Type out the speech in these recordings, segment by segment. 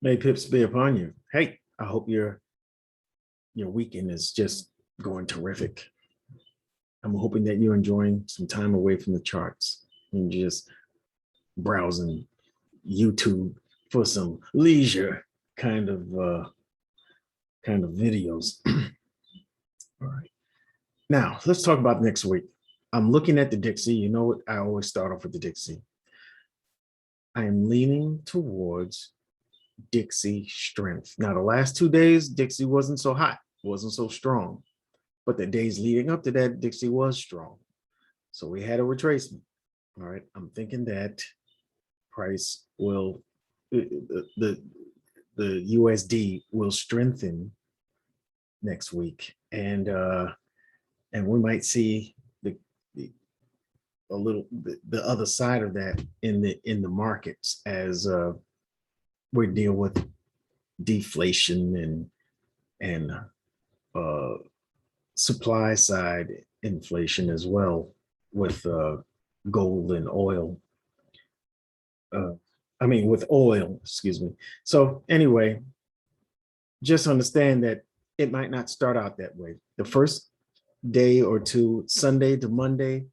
May pips be upon you. Hey, I hope your weekend is just going terrific. I'm hoping that you're enjoying some time away from the charts and just browsing YouTube for some leisure kind of videos. All right. Now let's talk about next week. I'm looking at the Dixie. You know what? I always start off with the Dixie. I am leaning towards Dixie strength. Now, the last 2 days, Dixie wasn't so hot, wasn't so strong, but the days leading up to that, Dixie was strong. So we had a retracement. All right, I'm thinking that price will, the USD will strengthen next week, and we might see the other side of that in the markets as we deal with deflation and supply side inflation as well with gold and oil. With oil, excuse me. So anyway, just understand that it might not start out that way. The first day or two, Sunday to Monday,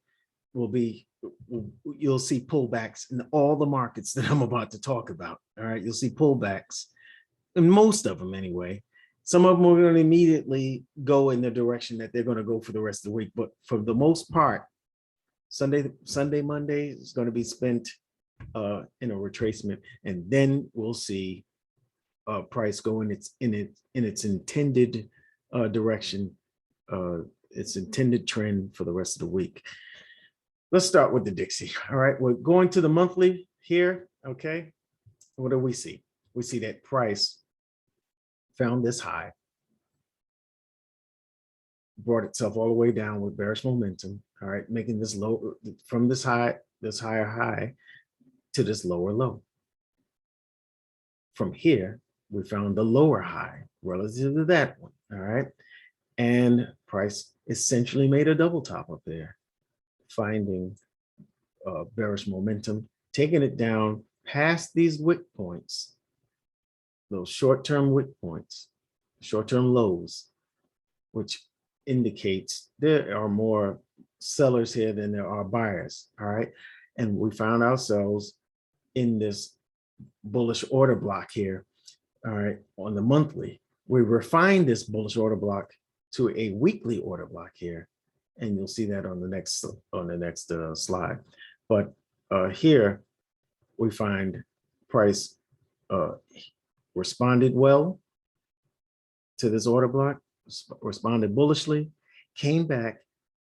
you'll see pullbacks in all the markets that I'm about to talk about. All right, you'll see pullbacks, and most of them anyway. Some of them are going to immediately go in the direction that they're going to go for the rest of the week. But for the most part, Sunday, Monday is going to be spent in a retracement, and then we'll see price go in its intended direction, its intended trend for the rest of the week. Let's start with the Dixie. All right, we're going to the monthly here. Okay, what do we see? We see that price found this high, brought itself all the way down with bearish momentum. All right, making this low from this higher high to this lower low. From here, we found the lower high relative to that one. All right, and price essentially made a double top up there, finding bearish momentum, taking it down past these wick points, those short-term wick points, short-term lows, which indicates there are more sellers here than there are buyers. All right, and we found ourselves in this bullish order block here. All right, on the monthly, we refined this bullish order block to a weekly order block here, and you'll see that on the next slide. But here we find price responded well to this order block, responded bullishly, came back,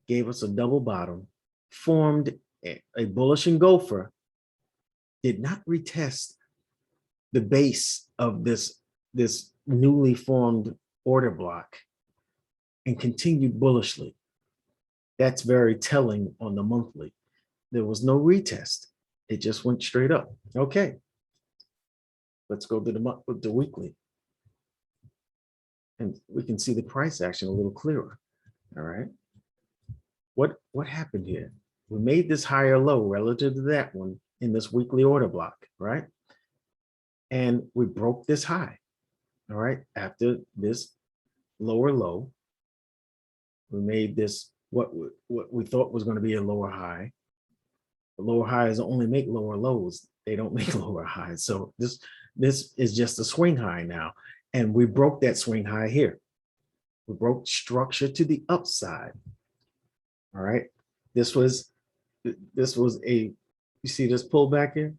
gave us a double bottom, formed a bullish engulfer, did not retest the base of this newly formed order block, and continued bullishly. That's very telling on the monthly. There was no retest. It just went straight up. Okay. Let's go to the weekly. And we can see the price action a little clearer. All right. What happened here? We made this higher low relative to that one in this weekly order block, right? And we broke this high. All right. After this lower low, we made this what we thought was going to be a lower high. The lower highs only make lower lows. They don't make lower highs. So this is just a swing high now. And we broke that swing high here. We broke structure to the upside. All right. This was you see this pullback here?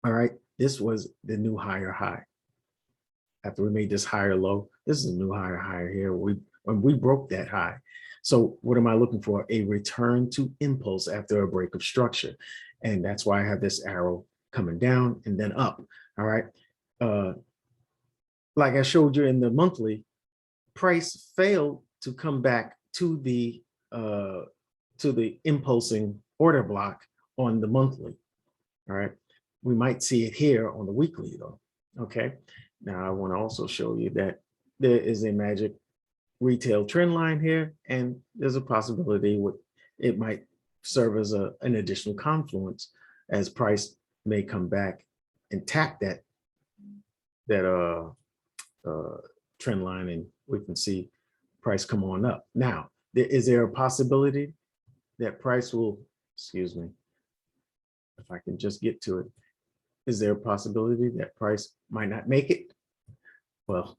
All right. This was the new higher high. After we made this higher low, this is a new higher high here. When we broke that high. So what am I looking for? A return to impulse after a break of structure. And that's why I have this arrow coming down and then up. All right. Like I showed you in the monthly, price failed to come back to the impulsing order block on the monthly. All right. We might see it here on the weekly though. Okay. Now I want to also show you that there is a magic retail trend line here, and there's a possibility it might serve as an additional confluence as price may come back and tap that trend line, and we can see price come on up. Now, is there a possibility that price will, excuse me, if I can just get to it, is there a possibility that price might not make it? Well,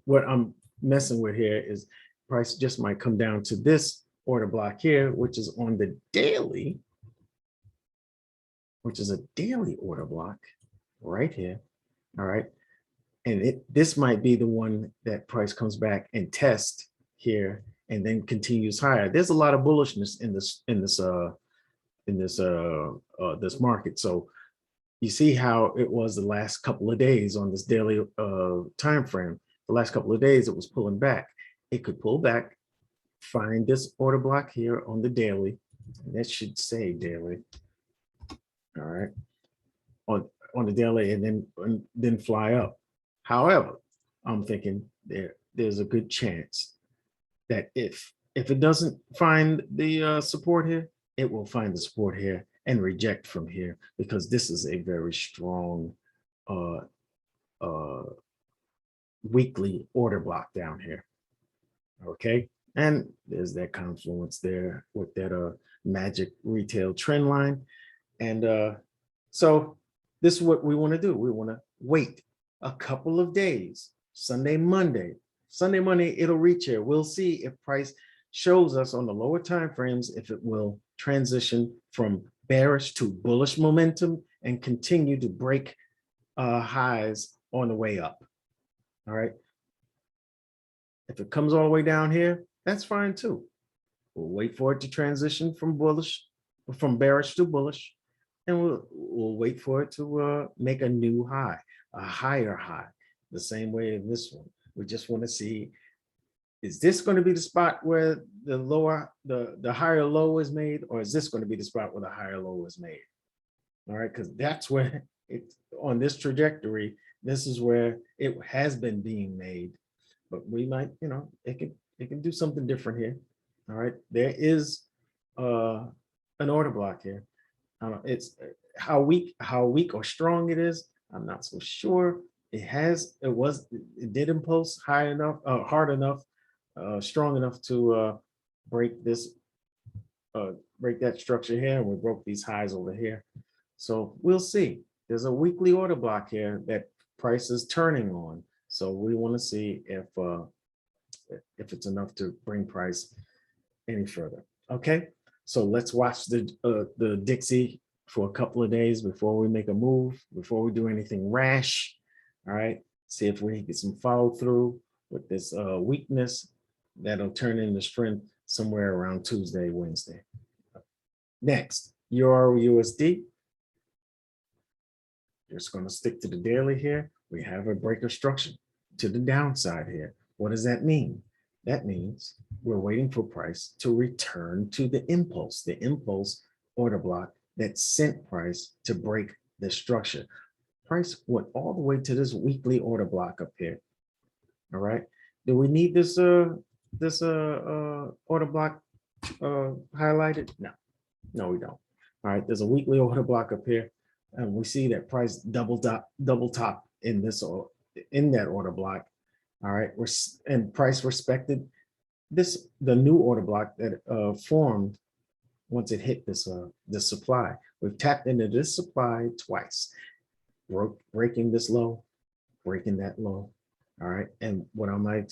what I'm messing with here is price just might come down to this order block here, which is on the daily, which is a daily order block right here. All right. And this might be the one that price comes back and tests here and then continues higher. There's a lot of bullishness in this market. So you see how it was the last couple of days on this daily time frame. The last couple of days it was pulling back. It could pull back, find this order block here on the daily. And that should say daily. All right, on the daily, and then fly up. However, I'm thinking there's a good chance that if it doesn't find the support here, it will find the support here and reject from here, because this is a very strong weekly order block down here. Okay, and there's that confluence there with that magic retail trend line. And so this is what we want to do. We want to wait a couple of days. Sunday, Monday, it'll reach here. We'll see if price shows us on the lower time frames if it will transition from bearish to bullish momentum and continue to break highs on the way up. All right. If it comes all the way down here, that's fine too. We'll wait for it to transition from bearish to bullish, and we'll wait for it to make a new high, a higher high, the same way in this one. We just want to see, is this going to be the spot where the higher low is made, or is this going to be the spot where the higher low is made? All right, because that's where it's on this trajectory. This is where it has been being made, but we might, it can do something different here. All right, there is an order block here. It's how weak or strong it is, I'm not so sure. It did impulse high enough, hard enough, strong enough to break that structure here, and we broke these highs over here. So we'll see. There's a weekly order block here that price is turning on. So we want to see if it's enough to bring price any further. Okay, so let's watch the Dixie for a couple of days before we make a move, before we do anything rash. All right, see if we get some follow through with this weakness that'll turn into strength somewhere around Tuesday, Wednesday. Next, EURUSD. Just going to stick to the daily here. We have a breaker structure to the downside here. What does that mean? That means we're waiting for price to return to the impulse order block that sent price to break the structure. Price went all the way to this weekly order block up here. All right. Do we need this order block highlighted? No, we don't. All right. There's a weekly order block up here, and we see that price double top in that order block. All right. And price respected the new order block that formed once it hit this supply. We've tapped into this supply twice, breaking this low, breaking that low. All right, and what am I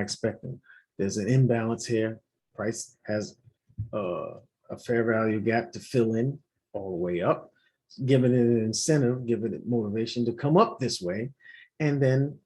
expecting? There's an imbalance here. Price has a fair value gap to fill in all the way up, giving it an incentive, giving it motivation to come up this way, and then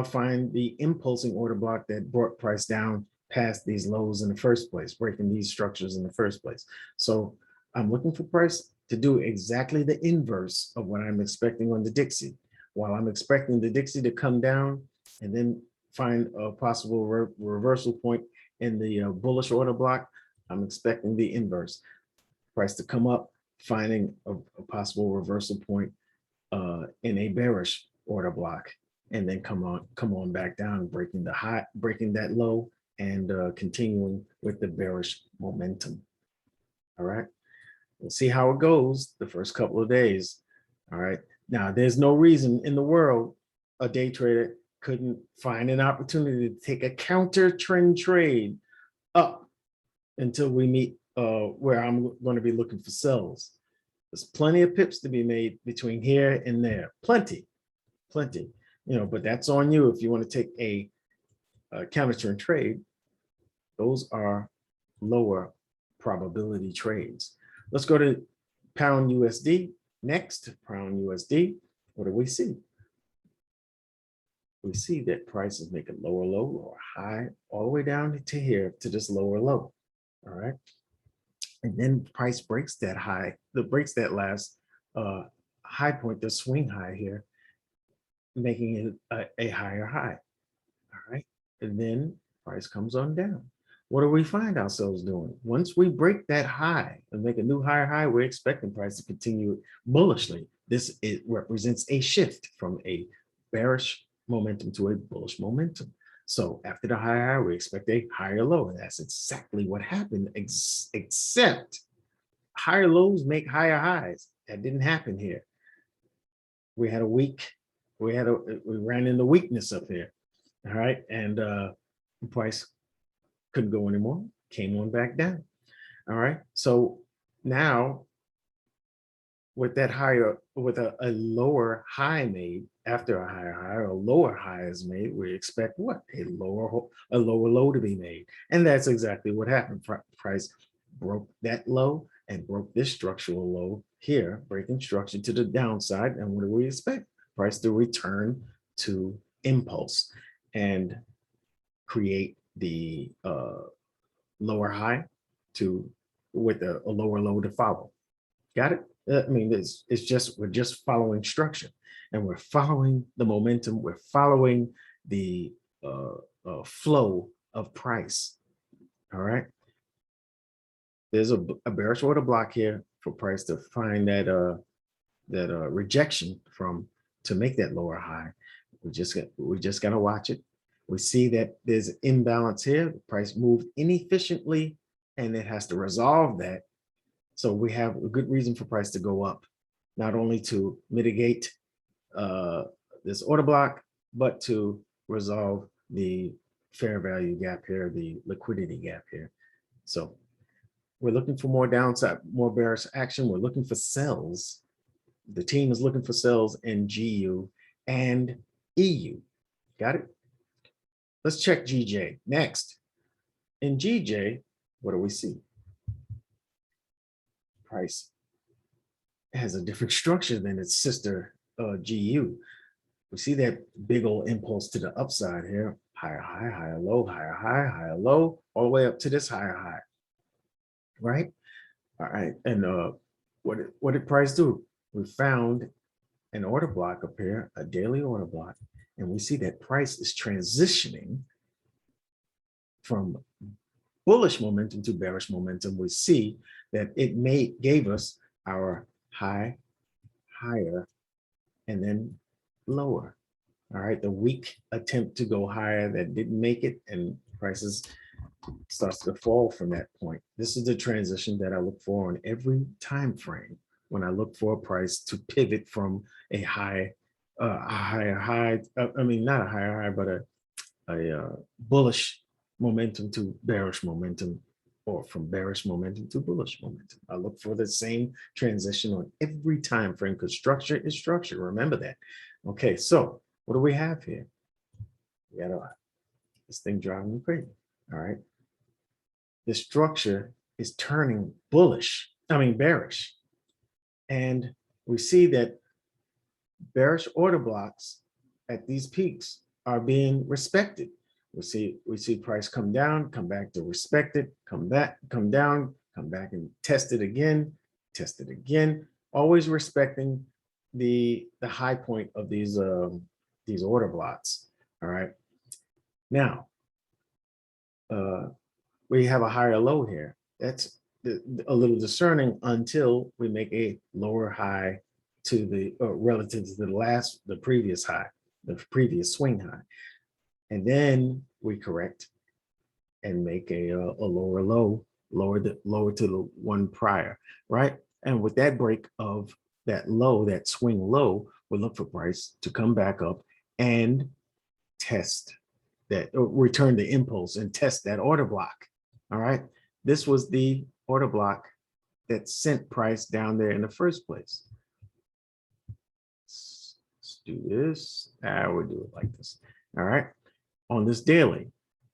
find the impulsing order block that brought price down past these lows in the first place, breaking these structures in the first place. So I'm looking for price to do exactly the inverse of what I'm expecting on the Dixie. While I'm expecting the Dixie to come down and then find a possible reversal point in the bullish order block, I'm expecting the inverse. Price to come up, finding a possible reversal point in a bearish order block, and then come on back down, breaking the high, breaking that low, and continuing with the bearish momentum. All right, we'll see how it goes the first couple of days. All right, now there's no reason in the world a day trader couldn't find an opportunity to take a counter trend trade up until we meet where I'm going to be looking for sells. There's plenty of pips to be made between here and there. Plenty, but that's on you if you want to take a counter trend trade. Those are lower probability trades. Let's go to pound USD next. Pound USD. What do we see? We see that price is making lower low, lower high, all the way down to here to this lower low. All right. And then price breaks that high, breaks that last high point, the swing high here, making it a higher high. All right. And then price comes on down. What do we find ourselves doing? Once we break that high and make a new higher high, we're expecting price to continue bullishly. It represents a shift from a bearish momentum to a bullish momentum. So after the higher high, we expect a higher low. And that's exactly what happened, except higher lows make higher highs. That didn't happen here. We had a weak, we ran into weakness up here. All right. And price couldn't go anymore, came on back down. All right. So now with that higher, with a lower high made after a higher high, or a lower high is made, we expect what? A lower low to be made. And that's exactly what happened. Price broke that low and broke this structural low here, breaking structure to the downside. And what do we expect? Price to return to impulse and create the lower high with a lower low to follow. Got it? I mean, we're just following structure, and we're following the momentum. We're following the flow of price. All right. There's a bearish order block here for price to find that rejection to make that lower high. We just gotta watch it. We see that there's an imbalance here. The price moved inefficiently, and it has to resolve that. So we have a good reason for price to go up, not only to mitigate this order block, but to resolve the fair value gap here, the liquidity gap here. So we're looking for more downside, more bearish action. We're looking for sells. The team is looking for sells in GU and EU. Got it? Let's check GJ next. In GJ, what do we see? Price has a different structure than its sister GU. We see that big old impulse to the upside here. Higher high, higher low, higher high, higher low, all the way up to this higher high. Right? All right. And what did price do? We found an order block up here, a daily order block, and we see that price is transitioning from bullish momentum to bearish momentum. We see that it gave us our high, higher, and then lower. All right, the weak attempt to go higher that didn't make it, and prices starts to fall from that point. This is the transition that I look for on every time frame when I look for a price to pivot from a higher high. I mean, not a higher high, but a bullish momentum to bearish momentum, or from bearish momentum to bullish momentum. I look for the same transition on every time frame because structure is structure. Remember that. Okay, so what do we have here? We got this thing driving me crazy. All right. The structure is turning bearish. And we see that bearish order blocks at these peaks are being respected. We see price come down, come back to respect it, come back, come down, come back and test it again, always respecting the high point of these order blocks. All right. Now, we have a higher low here. That's a little discerning until we make a lower high to the relative to the previous high, the previous swing high. And then we correct and make a lower low, lower to the one prior, right? And with that break of that low, that swing low, we look for price to come back up and test that, or return the impulse and test that order block. All right. This was the order block that sent price down there in the first place. Let's do this. We'll do it like this. All right. On this daily,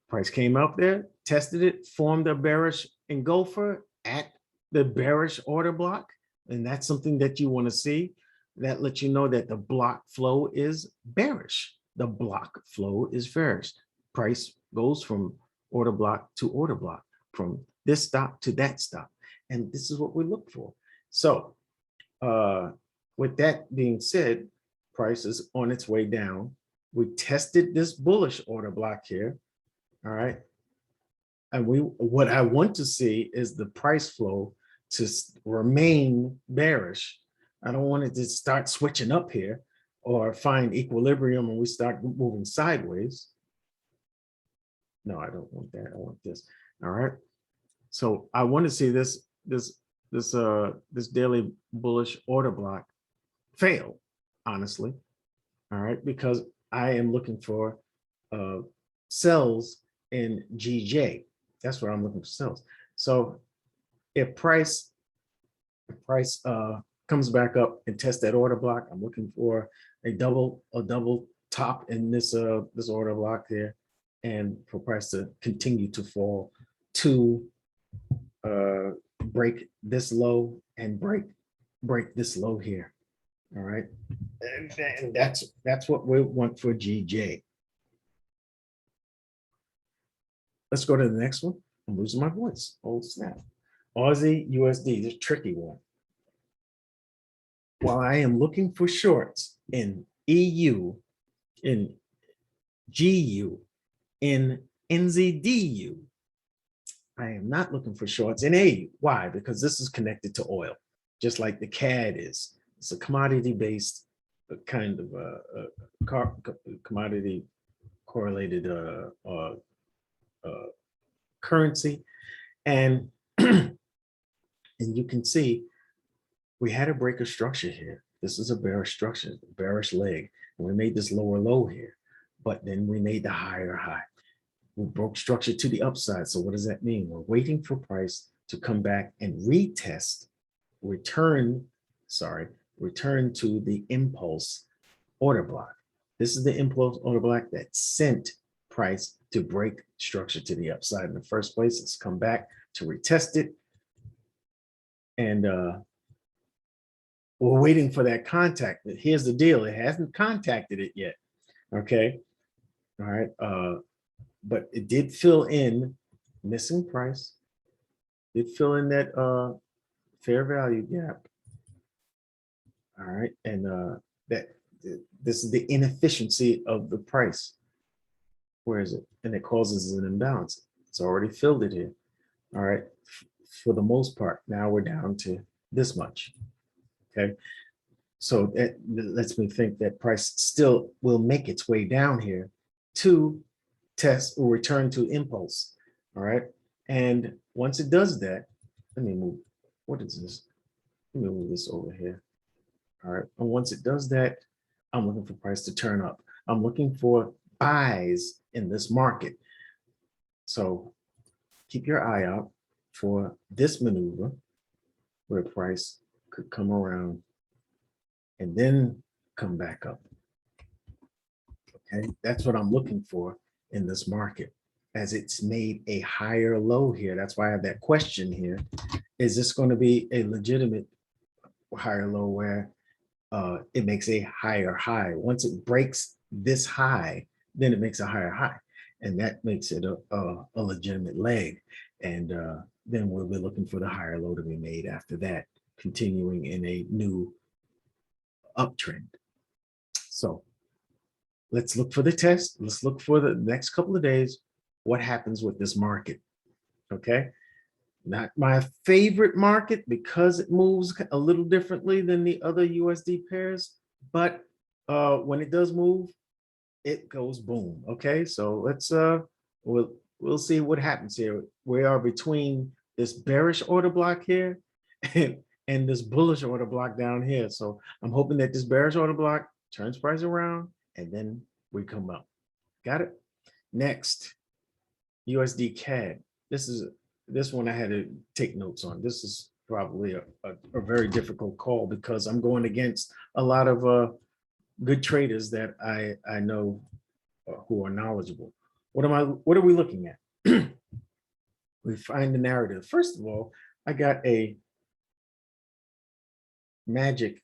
price came up there, tested it, formed a bearish engulfer at the bearish order block. And that's something that you want to see. That lets you know that the block flow is bearish. The block flow is bearish. Price goes from order block to order block, from this stop to that stop. And this is what we look for. So with that being said, price is on its way down. We tested this bullish order block here. All right. And what I want to see is the price flow to remain bearish. I don't want it to start switching up here or find equilibrium and we start moving sideways. No, I don't want that. I want this. All right. So I want to see this daily bullish order block fail, honestly. All right, because I am looking for sells in GJ. That's what I'm looking for, sells. So if price comes back up and tests that order block, I'm looking for a double top in this this order block here, and for price to continue to fall to break this low and break this low here. All right, and that's what we want for GJ. Let's go to the next one. I'm losing my voice. Oh snap! Aussie USD, this tricky one. While I am looking for shorts in EU, in GU, in NZDU, I am not looking for shorts in AU. Why? Because this is connected to oil, just like the CAD is. It's a commodity-based kind of commodity correlated currency, and and you can see we had a break of structure here. This is a bearish structure, bearish leg, and we made this lower low here, but then we made the higher high. We broke structure to the upside. So what does that mean? We're waiting for price to come back and retest, return to the impulse order block. This is the impulse order block that sent price to break structure to the upside in the first place. It's come back to retest it. And we're waiting for that contact. But here's the deal. It hasn't contacted it yet. Okay. All right. But it did fill in missing price. It fill in that fair value gap. All right. And this is the inefficiency of the price. Where is it? And it causes an imbalance. It's already filled it here. All right. For the most part, now we're down to this much. Okay. So that lets me think that price still will make its way down here to test or return to impulse. All right. And once it does that, let me move. What is this? Let me move this over here. All right. And once it does that, I'm looking for price to turn up. I'm looking for buys in this market. So keep your eye out for this maneuver where price could come around and then come back up. Okay, that's what I'm looking for in this market, as it's made a higher low here. That's why I have that question here. Is this going to be a legitimate higher low where it makes a higher high? Once it breaks this high, then it makes a higher high, and that makes it a legitimate leg. And then we'll be looking for the higher low to be made after that, continuing in a new uptrend. So let's look for the test. Let's look for the next couple of days. What happens with this market? Okay. Not my favorite market because it moves a little differently than the other USD pairs, but when it does move, it goes boom. Okay, so let's we'll see what happens here. We are between this bearish order block here and this bullish order block down here. So I'm hoping that this bearish order block turns price around and then we come up. Got it? Next, USDCAD. This one I had to take notes on. This is probably a very difficult call because I'm going against a lot of good traders that I know who are knowledgeable. What are we looking at? We find the narrative. First of all, I got a magic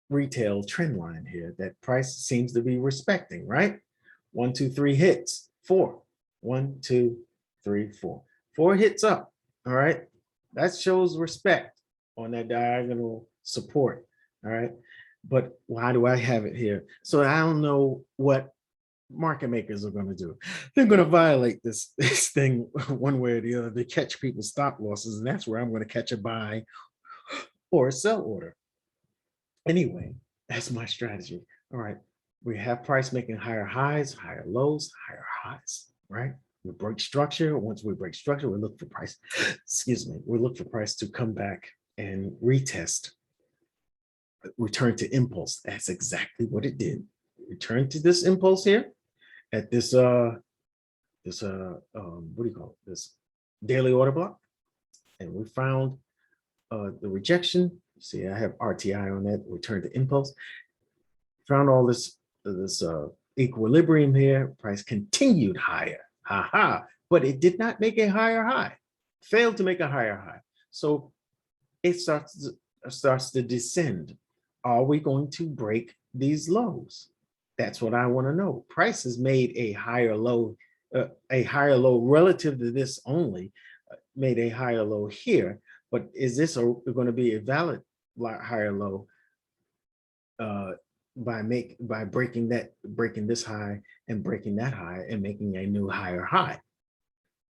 retail trend line here that price seems to be respecting, right? 1, 2, 3 hits, 4. 1, 2, 3, 4. 4 hits up. All right. That shows respect on that diagonal support. All right. But why do I have it here? So I don't know what market makers are going to do. They're going to violate this thing one way or the other. They catch people's stop losses, and that's where I'm going to catch a buy or a sell order. Anyway, that's my strategy. All right. We have price making higher highs, higher lows, higher highs, right? We break structure. Once we break structure, we look for price, excuse me, we look for price to come back and retest, return to impulse. That's exactly what it did. Return to this impulse here at this, what do you call it? This daily order block. And we found the rejection. See, I have RTI on that, return to impulse. Found all this equilibrium here. Price continued higher. But it did not make a higher high, failed to make a higher high. So it starts to descend. Are we going to break these lows? That's what I want to know. Price has made a higher low relative to this only, made a higher low here. But is this going to be a valid higher low by breaking this high and breaking that high and making a new higher high?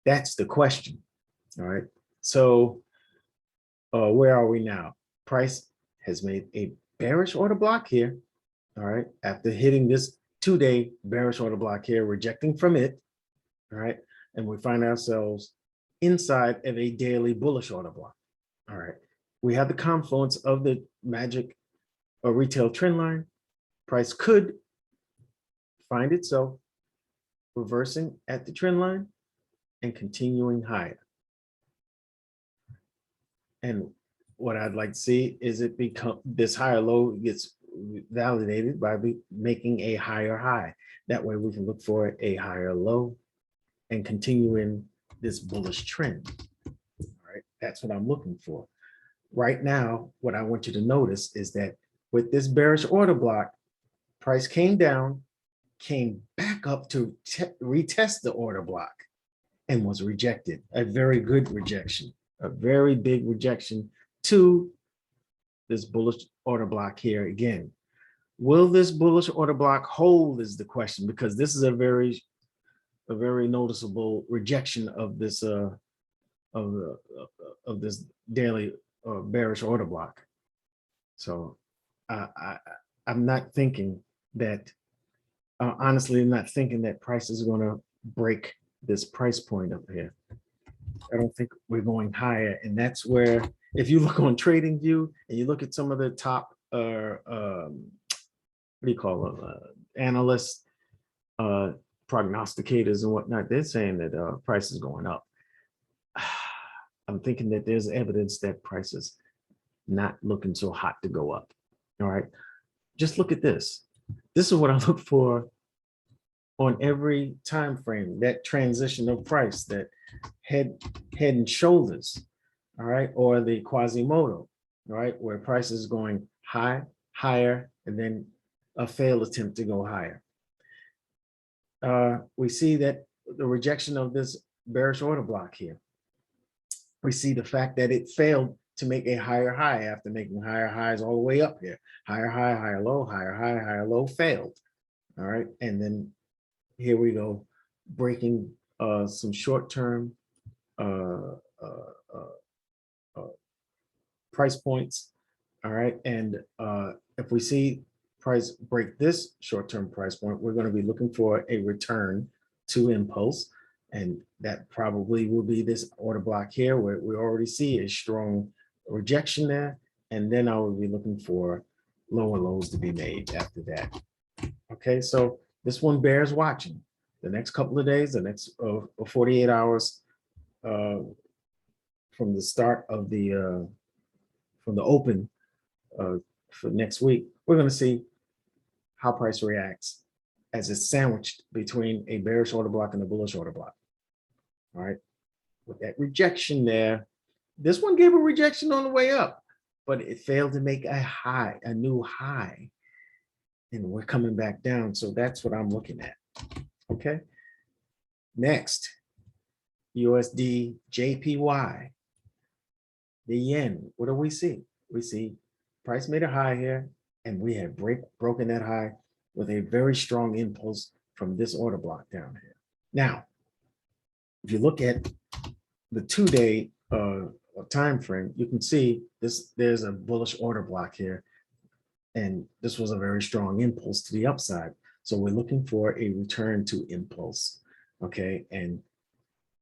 That's the question. All right. So where are we now? Price has made a bearish order block here. All right. After hitting this 2-day bearish order block here, rejecting from it. All right. And we find ourselves inside of a daily bullish order block. All right. We have the confluence of the magic retail trend line. Price could find itself reversing at the trend line and continuing higher. And what I'd like to see is it become this higher low gets validated by making a higher high. That way we can look for a higher low and continuing this bullish trend. All right, that's what I'm looking for. Right now, what I want you to notice is that with this bearish order block, price came down, came back up to retest the order block and was rejected. A very good rejection, a very big rejection to this bullish order block here again. Will this bullish order block hold is the question, because this is a very noticeable rejection of this this daily bearish order block. So I'm not thinking that, honestly, I'm not thinking that price is going to break this price point up here. I don't think we're going higher. And that's where, if you look on TradingView and you look at some of the top, what do you call them, analysts, prognosticators and whatnot, they're saying that price is going up. I'm thinking that there's evidence that price is not looking so hot to go up. All right, just look at this. This is what I look for on every time frame, that transition of price, that head and shoulders, all right, or the Quasimodo, all right, where price is going high, higher, and then a failed attempt to go higher. We see that the rejection of this bearish order block here. We see the fact that it failed to make a higher high after making higher highs all the way up here. Higher high, higher low, higher high, higher low, failed. All right, and then here we go, breaking some short-term price points. All right, and if we see price break this short-term price point, we're going to be looking for a return to impulse. And that probably will be this order block here, where we already see a strong rejection there. And then I will be looking for lower lows to be made after that. Okay, so this one bears watching. The next couple of days, the next 48 hours from the start of the from the open for next week, we're going to see how price reacts as it's sandwiched between a bearish order block and a bullish order block. All right, with that rejection there, this one gave a rejection on the way up, but it failed to make a high, a new high, and we're coming back down. So that's what I'm looking at. Okay. Next, USDJPY, the yen. What do we see? We see price made a high here, and we have broken that high with a very strong impulse from this order block down here. Now, if you look at the 2-day time frame, you can see this. There's a bullish order block here, and this was a very strong impulse to the upside. So we're looking for a return to impulse. Okay, and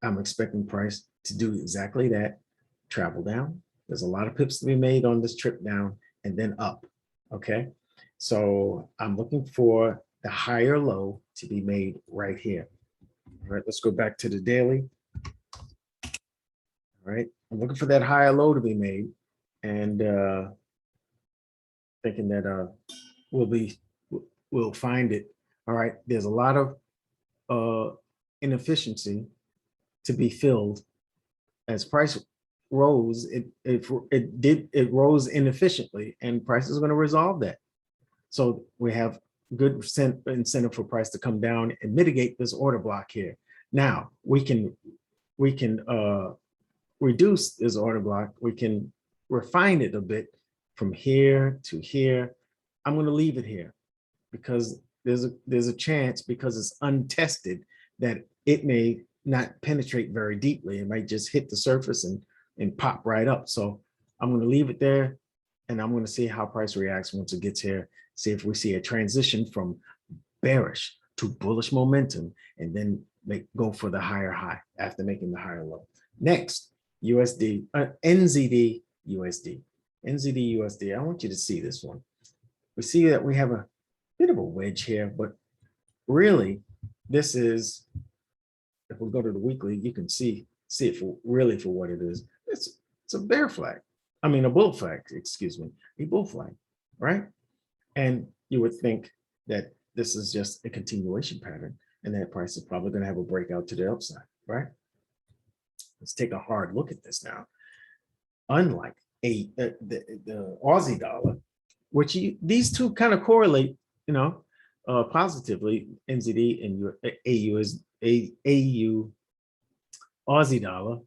I'm expecting price to do exactly that, travel down. There's a lot of pips to be made on this trip down and then up. Okay, so I'm looking for the higher low to be made right here. All right, let's go back to the daily. All right, I'm looking for that higher low to be made, and thinking that we'll find it. All right, there's a lot of inefficiency to be filled. As price rose, it rose inefficiently, and price is going to resolve that. So we have good incentive for price to come down and mitigate this order block here. Now we can reduce this order block. We can refine it a bit from here to here. I'm going to leave it here because there's a chance, because it's untested, that it may not penetrate very deeply. It might just hit the surface and pop right up. So I'm going to leave it there, and I'm going to see how price reacts once it gets here. See if we see a transition from bearish to bullish momentum, and then go for the higher high after making the higher low. Next, NZDUSD. NZDUSD. I want you to see this one. We see that we have a bit of a wedge here, but really, this is, if we go to the weekly, you can see it for what it is. It's a bear flag. I mean, a bull flag, excuse me, a bull flag, right? And you would think that this is just a continuation pattern, and that price is probably going to have a breakout to the upside, right? Let's take a hard look at this now. Unlike the Aussie dollar, which these two kind of correlate, positively, NZD and AU Aussie dollar,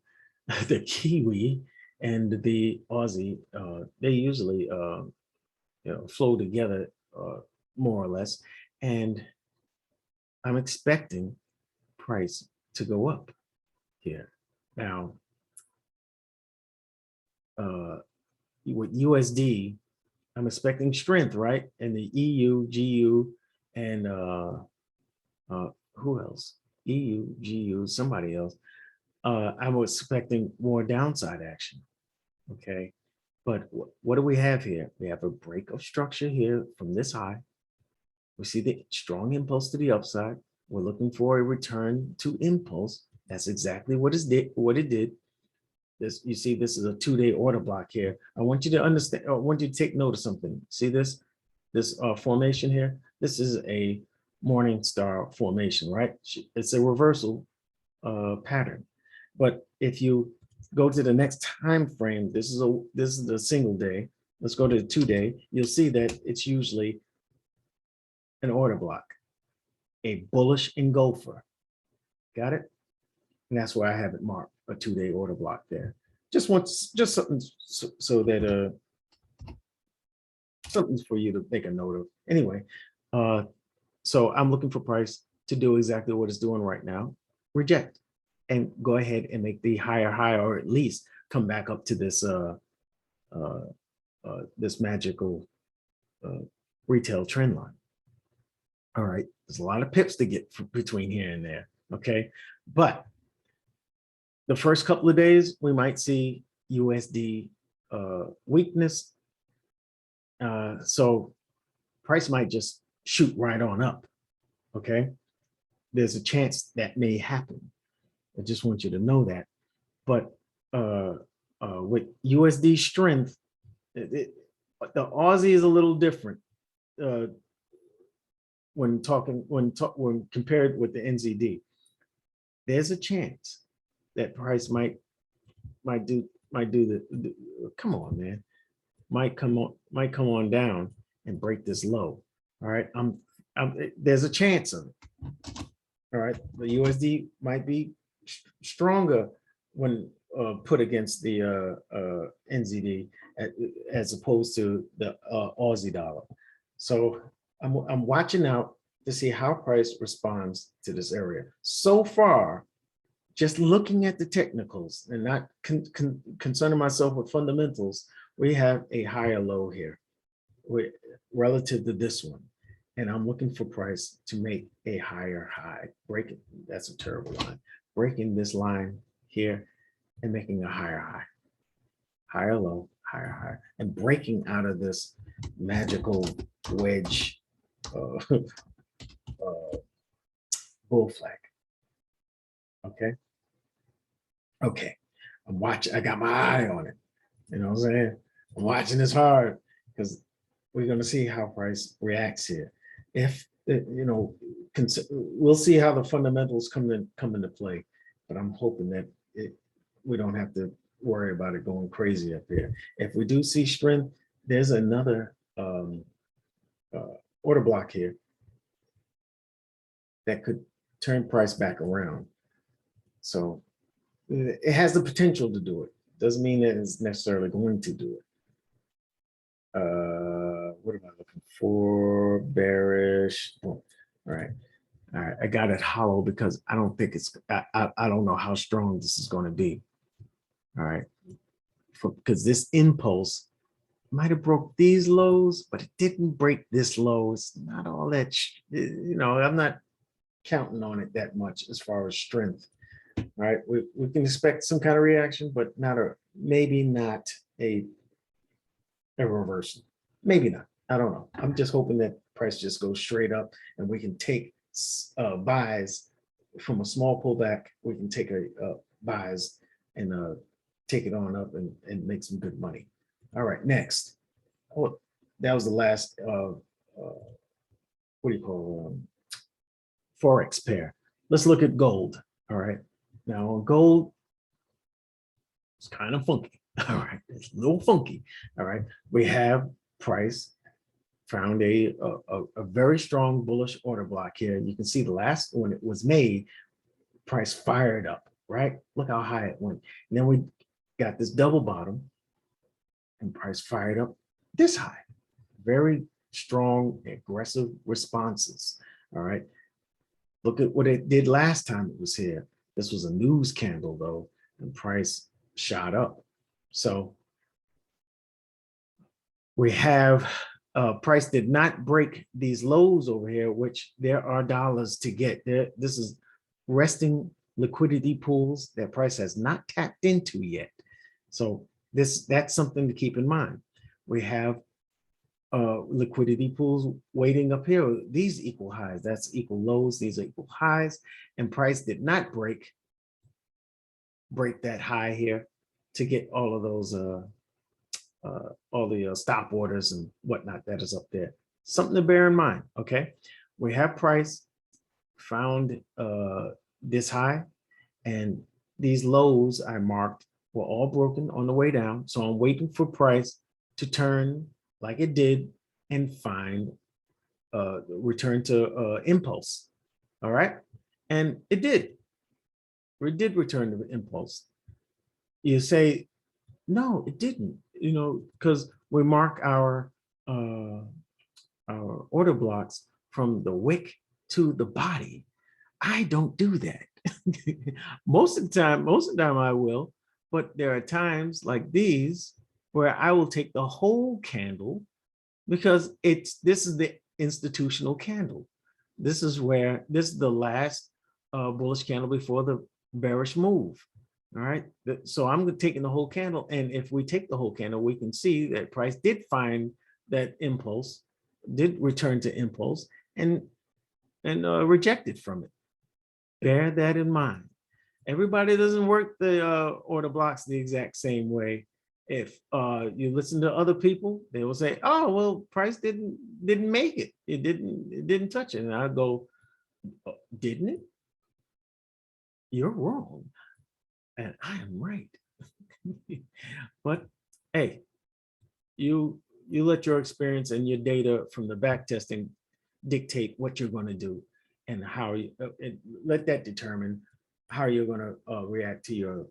the Kiwi and the Aussie, they usually flow together more or less, and I'm expecting price to go up here. Now, with USD, I'm expecting strength, right? And the EU, GU, and who else? EU, GU, somebody else. I'm expecting more downside action. Okay, but what do we have here? We have a break of structure here from this high. We see the strong impulse to the upside. We're looking for a return to impulse. That's exactly what it did. This, you see, this is a 2-day order block here. I want you to understand. I want you to take note of something. See this formation here? This is a morning star formation, right? It's a reversal pattern. But if you go to the next time frame, this is the single day. Let's go to the 2-day. You'll see that it's usually an order block, a bullish engulfer. Got it? And that's why I have it marked, a 2-day order block there. Just something so that something's for you to make a note of. Anyway, so I'm looking for price to do exactly what it's doing right now, reject, and go ahead and make the higher high, or at least come back up to this this magical retail trend line. All right, there's a lot of pips to get between here and there. Okay, but the first couple of days, we might see USD weakness. So price might just shoot right on up. Okay, there's a chance that may happen. I just want you to know that. But with USD strength, the Aussie is a little different when compared with the NZD. There's a chance that price might do the come on, man, might come on down and break this low. All right, there's a chance of it. All right, the USD might be stronger when put against the NZD as opposed to the Aussie dollar. So I'm watching out to see how price responds to this area. So far, just looking at the technicals and not concerning myself with fundamentals, we have a higher low here relative to this one. And I'm looking for price to make a higher high. Breaking, that's a terrible line. Breaking this line here and making a higher high. Higher low, higher high. And breaking out of this magical wedge bull flag. Okay. Okay. I'm watching, I got my eye on it. You know what I'm saying? I'm watching this hard because we're going to see how price reacts here. If you know, we'll see how the fundamentals come into play, but I'm hoping that we don't have to worry about it going crazy up here. If we do see strength, there's another order block here that could turn price back around. So it has the potential to do it. Doesn't mean that it's necessarily going to do it. What am I looking for? Bearish. Oh, all right. All right. I got it hollow because I don't think it's, I don't know how strong this is going to be. All right. Because this impulse might have broke these lows, but it didn't break this low. It's not all that, you know, I'm not counting on it that much as far as strength. All right. We can expect some kind of reaction, but maybe not a reversal. Maybe not. I don't know. I'm just hoping that price just goes straight up and we can take buys from a small pullback. We can take a buys and take it on up and make some good money. All right, next. Oh, that was the last what do you call Forex pair. Let's look at gold. All right. Now on gold, it's kind of funky. All right, it's a little funky. All right, we have price found a very strong bullish order block here. You can see the last when it was made, price fired up, right? Look how high it went. And then we got this double bottom and price fired up this high. Very strong, aggressive responses. All right. Look at what it did last time it was here. This was a news candle though, and price shot up. So we have price did not break these lows over here, which there are dollars to get there. This is resting liquidity pools that price has not tapped into yet. So that's something to keep in mind. We have liquidity pools waiting up here. These equal highs, that's equal lows. These are equal highs, and price did not break that high here to get all of those all the stop orders and whatnot that is up there. Something to bear in mind. Okay, we have price found this high, and these lows I marked were all broken on the way down. So I'm waiting for price to turn like it did and find return to impulse. All right, and it did. We did return to impulse. You say, no, it didn't. You know, because we mark our order blocks from the wick to the body. I don't do that. Most of the time I will, but there are times like these where I will take the whole candle because this is the institutional candle. This is the last bullish candle before the bearish move. All right, so I'm taking the whole candle, and if we take the whole candle, we can see that price did find that impulse did return to impulse and rejected from it. Bear that in mind. Everybody doesn't work the order blocks the exact same way. If you listen to other people, they will say, "Oh, well, price didn't make it. It didn't touch it." And I go, "Oh, didn't it? You're wrong, and I am right." But hey, you let your experience and your data from the back testing dictate what you're going to do and how you let that determine how you're going to react to your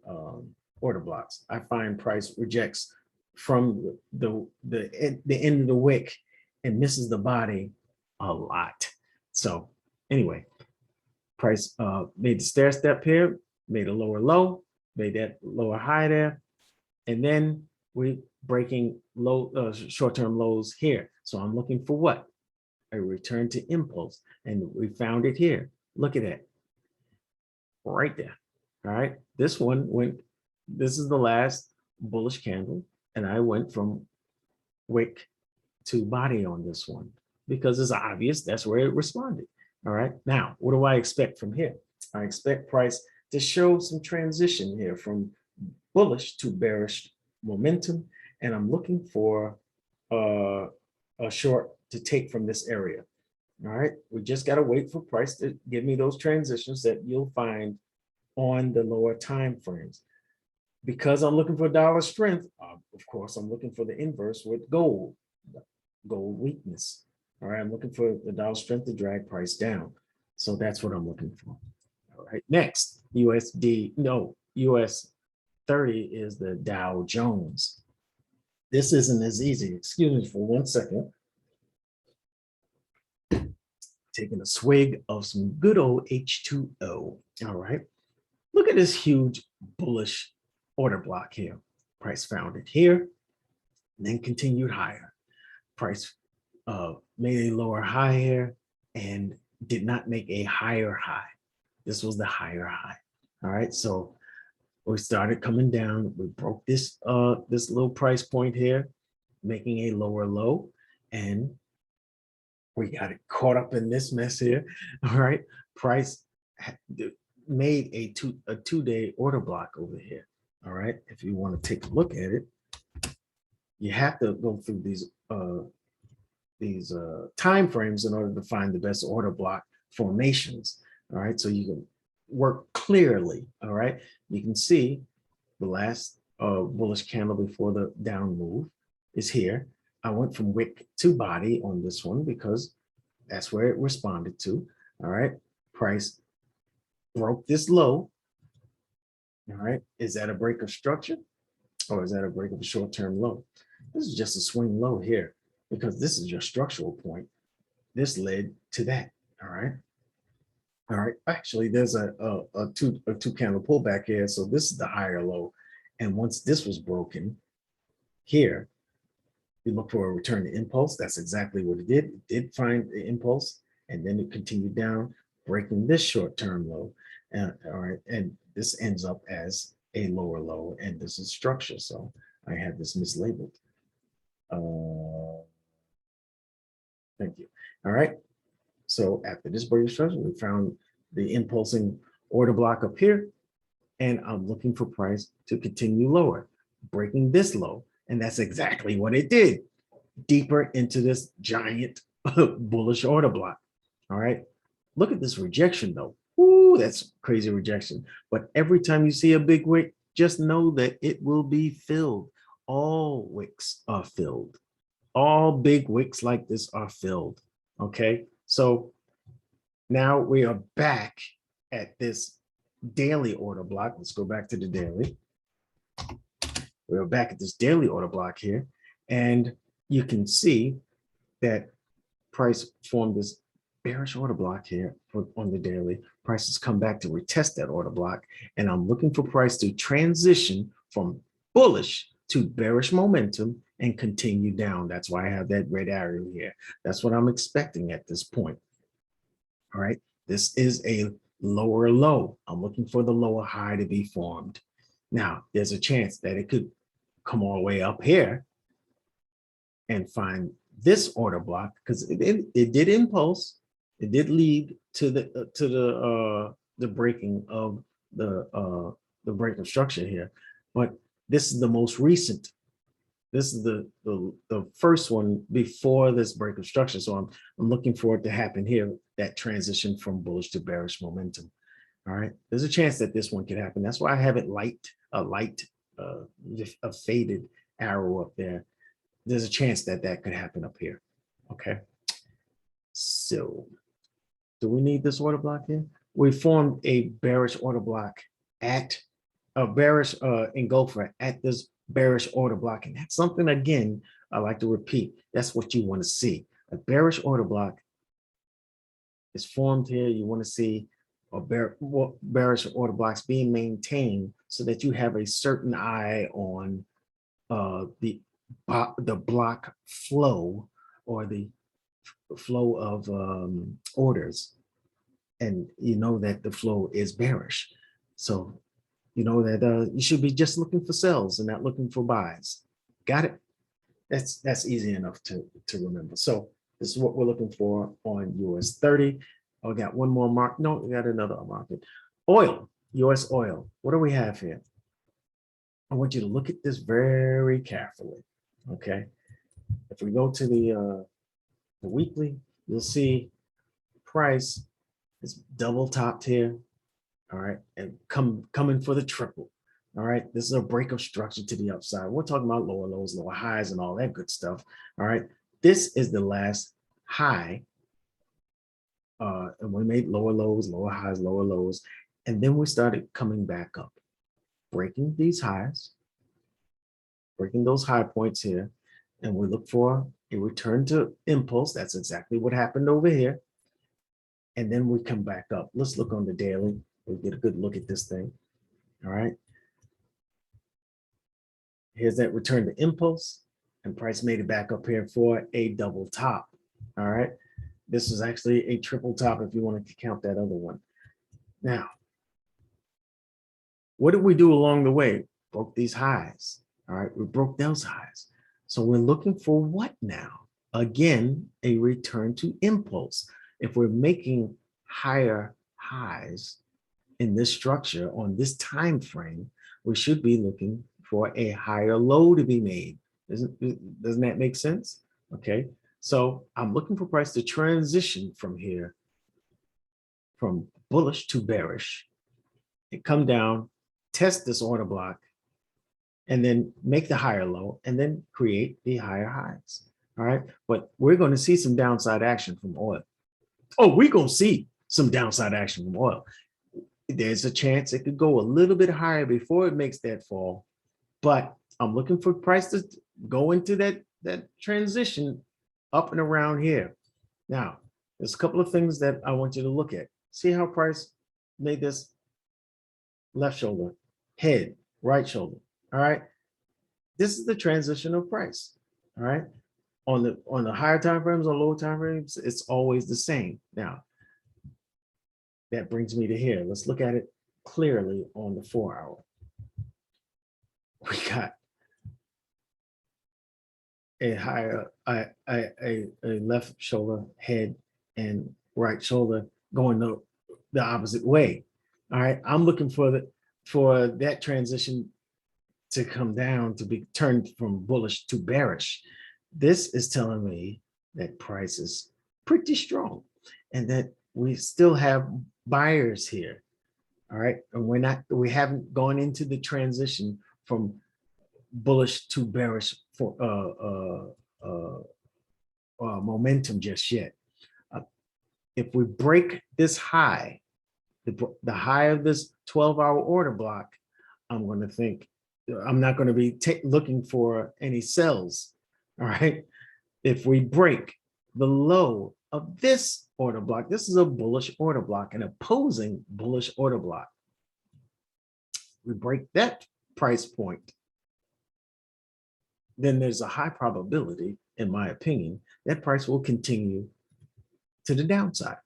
order blocks. I find price rejects from the end of the wick and misses the body a lot. So anyway, price made the stair step here, made a lower low, made that lower high there, and then we breaking low short-term lows here. So I'm looking for what? A return to impulse, and we found it here. Look at that, right there. All right, this one went. This is the last bullish candle, and I went from wick to body on this one because it's obvious that's where it responded. All right, now what do I expect from here? I expect price to show some transition here from bullish to bearish momentum, and I'm looking for a short to take from this area. All right, we just got to wait for price to give me those transitions that you'll find on the lower time frames. Because I'm looking for dollar strength, of course, I'm looking for the inverse with gold weakness. All right, I'm looking for the dollar strength to drag price down. So that's what I'm looking for. All right, next, US 30 is the Dow Jones. This isn't as easy. Excuse me for 1 second. Taking a swig of some good old H2O. All right, look at this huge bullish order block here. Price found it here, and then continued higher. Price made a lower high here and did not make a higher high. This was the higher high. All right, so we started coming down. We broke this this little price point here, making a lower low, and we got it caught up in this mess here. All right, price made a two-day order block over here. All right, if you want to take a look at it, you have to go through these time frames in order to find the best order block formations. All right, so you can work clearly. All right, you can see the last bullish candle before the down move is here. I went from wick to body on this one because that's where it responded to. All right, price broke this low. All right, is that a break of structure or is that a break of a short-term low? This is just a swing low here because this is your structural point. This led to that. All right. All right. Actually, there's a two candle pullback here. So this is the higher low. And once this was broken here, you look for a return to impulse. That's exactly what it did. It did find the impulse, and then it continued down, breaking this short-term low. All right, and this ends up as a lower low, and this is structure. So I have this mislabeled. Thank you. All right. So after this break of structure, we found the impulsing order block up here, and I'm looking for price to continue lower, breaking this low. And that's exactly what it did, deeper into this giant bullish order block. All right, look at this rejection though. Ooh, that's crazy rejection. But every time you see a big wick, just know that it will be filled. All wicks are filled. All big wicks like this are filled. Okay, so now we are back at this daily order block. Let's go back to the daily. We're back at this daily order block here, and you can see that price formed this bearish order block here on the daily. Price has come back to retest that order block, and I'm looking for price to transition from bullish to bearish momentum and continue down. That's why I have that red arrow here. That's what I'm expecting at this point. All right, this is a lower low. I'm looking for the lower high to be formed. Now, there's a chance that it could come all the way up here and find this order block, because it did impulse, it did lead to the breaking of the break of structure here, but this is the most recent. This is the first one before this break of structure. So I'm looking for it to happen here, that transition from bullish to bearish momentum. All right, there's a chance that this one could happen. That's why I have it a faded arrow up there. There's a chance that that could happen up here. Okay, so do we need this order block here? We formed a bearish order block at a bearish engulfer at this bearish order block, and that's something, again, I like to repeat, that's what you want to see. A bearish order block is formed here. You want to see a bearish order blocks being maintained so that you have a certain eye on the block flow, or the flow of orders, and you know that the flow is bearish. So you know that you should be just looking for sells and not looking for buys. Got it? That's easy enough to remember. So this is what we're looking for on US 30. Oh, got one more mark. No, we got another market. Oil, US oil. What do we have here? I want you to look at this very carefully. Okay. If we go to the weekly, you'll see price is double topped here. All right, and coming for the triple. All right, this is a break of structure to the upside. We're talking about lower lows, lower highs, and all that good stuff. All right, this is the last high, and we made lower lows, lower highs, lower lows, and then we started coming back up, breaking these highs, breaking those high points here, and we look for a return to impulse. That's exactly what happened over here, and then we come back up. Let's look on the daily. We'll get a good look at this thing. All right. Here's that return to impulse, and price made it back up here for a double top. All right. This is actually a triple top if you wanted to count that other one. Now, what did we do along the way? Broke these highs. All right. We broke those highs. So we're looking for what now? Again, a return to impulse. If we're making higher highs in this structure on this time frame, we should be looking for a higher low to be made. Doesn't that make sense? Okay, so I'm looking for price to transition from here, from bullish to bearish, and come down, test this order block, and then make the higher low, and then create the higher highs. All right, but we're going to see some downside action from oil. Oh, we're going to see some downside action from oil. There's a chance it could go a little bit higher before it makes that fall, but I'm looking for price to go into that transition up and around here. Now, there's a couple of things that I want you to look at. See how price made this left shoulder, head, right shoulder. All right, this is the transition of price. All right, on the higher time frames or lower time frames, it's always the same. Now, that brings me to here. Let's look at it clearly on the 4-hour. We got a higher, a left shoulder, head, and right shoulder going the opposite way. All right, I'm looking for that transition to come down, to be turned from bullish to bearish. This is telling me that price is pretty strong, and that we still have buyers here. All right, and we haven't gone into the transition from bullish to bearish for momentum just yet. If we break this high, the high of this 12-hour order block, I'm going to think I'm not going to be looking for any sells. All right, if we break the low of this order block, this is a bullish order block, an opposing bullish order block. We break that price point, then there's a high probability, in my opinion, that price will continue to the downside.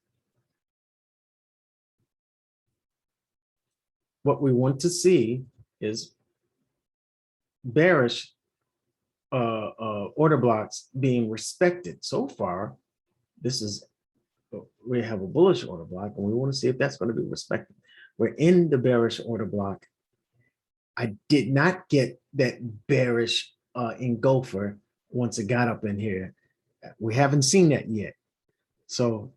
What we want to see is bearish order blocks being respected. So far, this is, we have a bullish order block, and we want to see if that's going to be respected. We're in the bearish order block. I did not get that bearish engulfer once it got up in here. We haven't seen that yet. So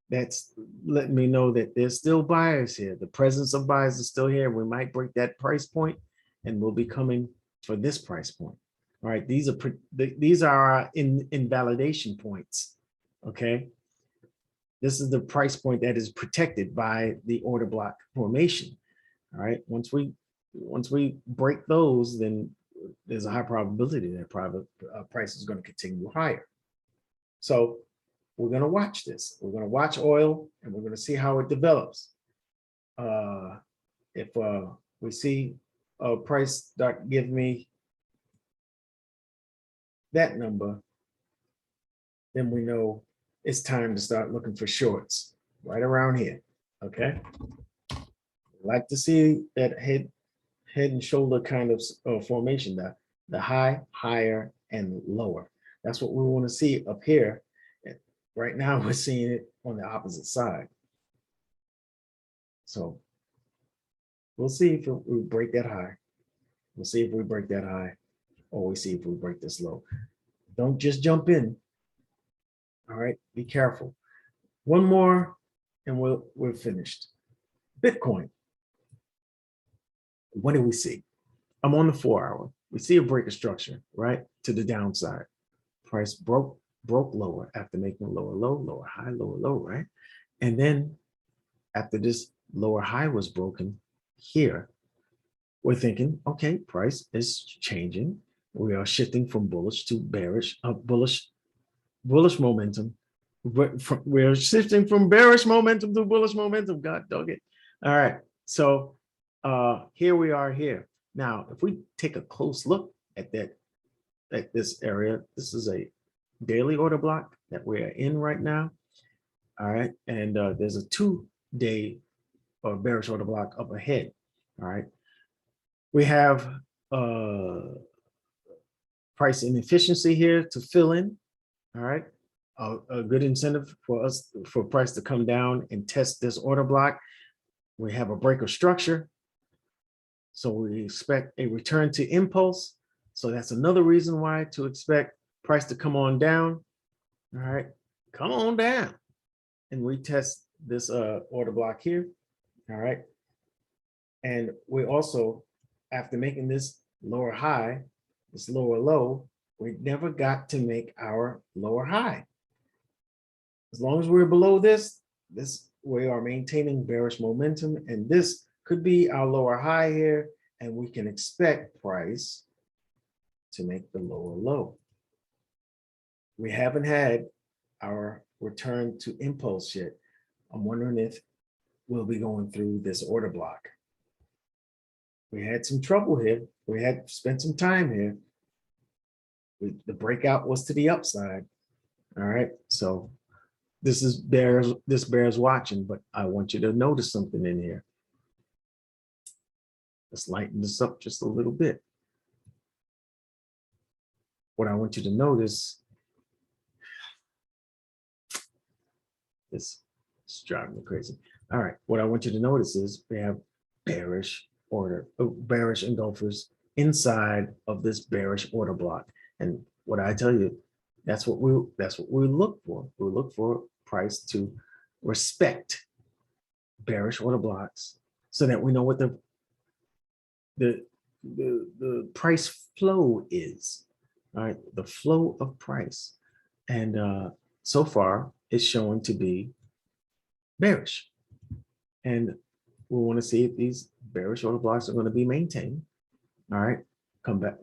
that's letting me know that there's still buyers here. The presence of buyers is still here. We might break that price point, and we'll be coming for this price point. All right, these are our invalidation points. Okay, this is the price point that is protected by the order block formation. All right, once we break those, then there's a high probability that price is going to continue higher. So we're going to watch this. We're going to watch oil, and we're going to see how it develops. If we see a price start give me that number, then we know it's time to start looking for shorts right around here. Okay. Like to see that head and shoulder kind of formation, the high, higher, and lower. That's what we want to see up here. Right now, we're seeing it on the opposite side. So we'll see if we break that high. We'll see if we break that high, or we see if we break this low. Don't just jump in. All right, be careful. One more, and we're finished. Bitcoin. What do we see? I'm on the 4-hour. We see a break of structure, right, to the downside. Price broke lower after making a lower low, lower high, lower low, right? And then after this lower high was broken here, we're thinking, okay, price is changing. We are shifting from bullish to bearish, bullish momentum. We're shifting from bearish momentum to bullish momentum. God dog it. All right. So here we are here. Now, if we take a close look at this area, this is a daily order block that we are in right now. All right. And there's a 2-day bearish order block up ahead. All right. We have price inefficiency here to fill in. All right. A good incentive for price to come down and test this order block. We have a break of structure. So we expect a return to impulse. So that's another reason why to expect price to come on down. All right, come on down and retest this order block here. All right. And we also, after making this lower high, this lower low, we never got to make our lower high. As long as we're below this we are maintaining bearish momentum, and this could be our lower high here, and we can expect price to make the lower low. We haven't had our return to impulse yet. I'm wondering if we'll be going through this order block. We had some trouble here. We had spent some time here. The breakout was to the upside. All right. So this bears watching, but I want you to notice something in here. Let's lighten this up just a little bit. What I want you to notice, this is driving me crazy. All right, what I want you to notice is we have bearish engulfers inside of this bearish order block. And what I tell you, that's what we look for. We look for price to respect bearish order blocks so that we know what the price flow is. All right, the flow of price. And so far it's showing to be bearish. And we want to see if these bearish order blocks are going to be maintained. All right, come back.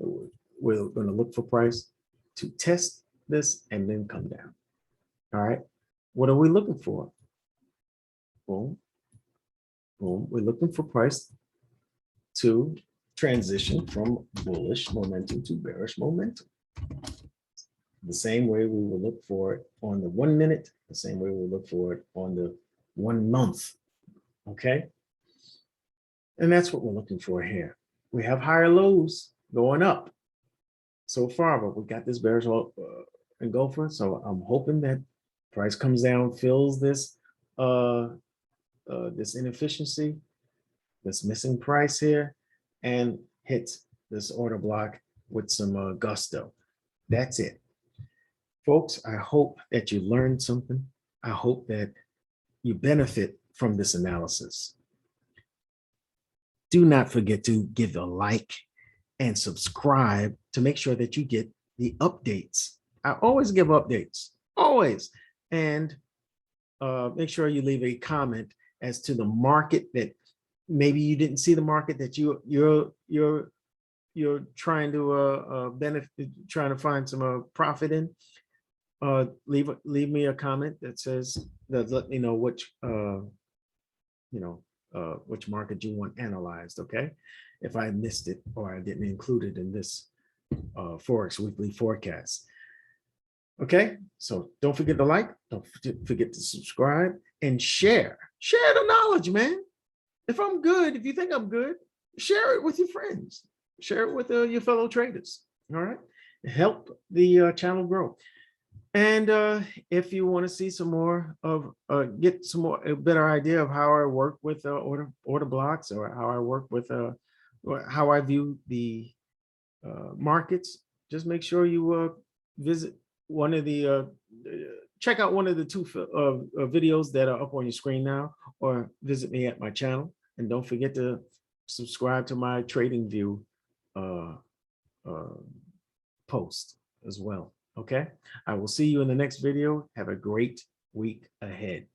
We're going to look for price to test this and then come down. All right, what are we looking for? Boom, boom. We're looking for price to transition from bullish momentum to bearish momentum. The same way we will look for it on the 1 minute, the same way we'll look for it on the 1 month. Okay. And that's what we're looking for here. We have higher lows going up. so far, but we got this bearish engulfer. So I'm hoping that price comes down, fills this this inefficiency, this missing price here, and hits this order block with some gusto. That's it. Folks, I hope that you learned something. I hope that you benefit from this analysis. Do not forget to give a like and subscribe to make sure that you get the updates. I always give updates, always. And make sure you leave a comment as to the market that maybe you didn't see the market that you're trying to benefit, trying to find some profit in. Leave me a comment that says that, let me know which which market you want analyzed. Okay, if I missed it or I didn't include it in this Forex Weekly Forecast. Okay, so don't forget to like, don't forget to subscribe and share the knowledge, man. If I'm good, if you think I'm good, share it with your friends, share it with your fellow traders. All right, help the channel grow. And if you want to see some more of, get some more, a better idea of how I work with order blocks, or how I work with, how I view the markets, just make sure you visit one of the, check out one of the two videos that are up on your screen now, or visit me at my channel. And don't forget to subscribe to my Trading View post as well. Okay, I will see you in the next video. Have a great week ahead.